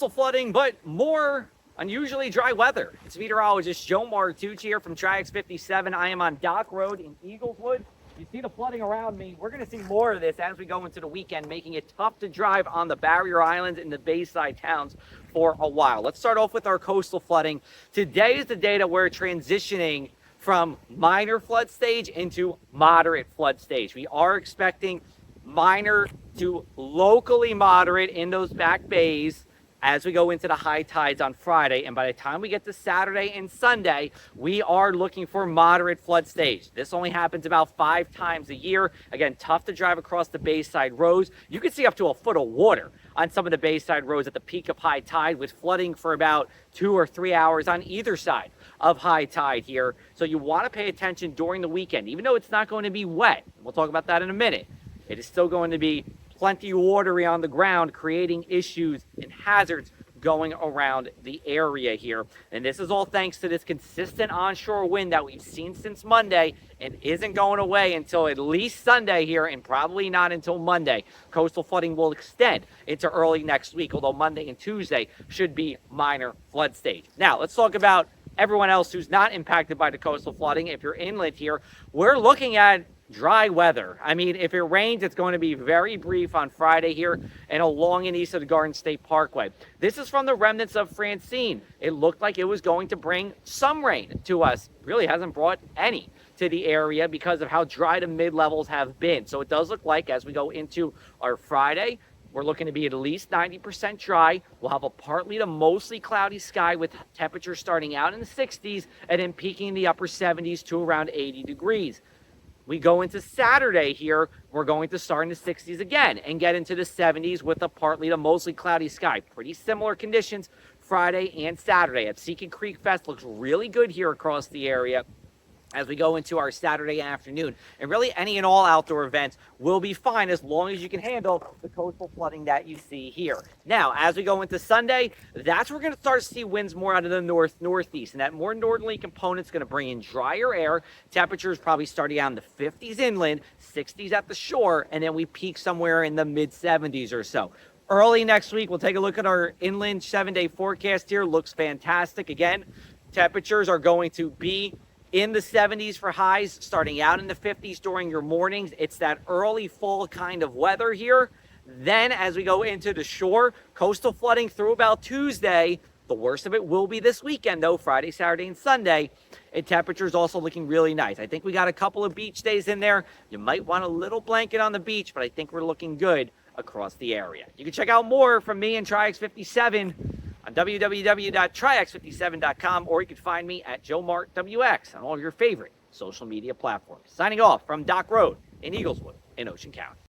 coastal flooding, but more unusually dry weather. It's meteorologist Joe Martucci here from Triax57. I am on Dock Road in Eagleswood. You see the flooding around me. We're going to see more of this as we go into the weekend, making it tough to drive on the barrier islands and the bayside towns for a while. Let's start off with our coastal flooding. Today is the day that we're transitioning from minor flood stage into moderate flood stage. We are expecting minor to locally moderate in those back bays as we go into the high tides on Friday. And by the time we get to Saturday and Sunday, we are looking for moderate flood stage. This only happens about 5 times a year. Again, tough to drive across the bayside roads. You can see up to a foot of water on some of the bayside roads at the peak of high tide, with flooding for about 2 or 3 hours on either side of high tide here. So you want to pay attention during the weekend, even though it's not going to be wet. We'll talk about that in a minute. It is still going to be plenty watery on the ground, creating issues and hazards going around the area here. And this is all thanks to this consistent onshore wind that we've seen since Monday and isn't going away until at least Sunday here, and probably not until Monday. Coastal flooding will extend into early next week, although Monday and Tuesday should be minor flood stage. Now, let's talk about everyone else who's not impacted by the coastal flooding. If you're inland here, we're looking at dry weather. I mean, if it rains, it's going to be very brief on Friday here and along and east of the Garden State Parkway. This is from the remnants of Francine. It looked like it was going to bring some rain to us. Really hasn't brought any to the area because of how dry the mid-levels have been. So it does look like as we go into our Friday, we're looking to be at least 90% dry. We'll have a partly to mostly cloudy sky with temperatures starting out in the 60s and then peaking in the upper 70s to around 80 degrees. We go into Saturday here, we're going to start in the 60s again and get into the 70s with a partly to mostly cloudy sky. Pretty similar conditions Friday and Saturday. At Seacon Creek Fest looks really good here across the area as we go into our Saturday afternoon. And really any and all outdoor events will be fine as long as you can handle the coastal flooding that you see here. Now, as we go into Sunday, that's where we're going to start to see winds more out of the northeast. And that more northerly component is going to bring in drier air. Temperatures probably starting out in the 50s inland, 60s at the shore, and then we peak somewhere in the mid-70s or so. Early next week, we'll take a look at our inland 7-day forecast here. Looks fantastic. Again, temperatures are going to be in the 70s for highs, starting out in the 50s during your mornings. It's that early fall kind of weather here. Then as we go into the shore, coastal flooding through about Tuesday. The worst of it will be this weekend, though, Friday, Saturday, and Sunday. And temperatures also looking really nice. I think we got a couple of beach days in there. You might want a little blanket on the beach, but I think we're looking good across the area. You can check out more from me and Triax57 on www.triax57.com, or you can find me at JoeMartWX on all of your favorite social media platforms. Signing off from Dock Road in Eagleswood in Ocean County.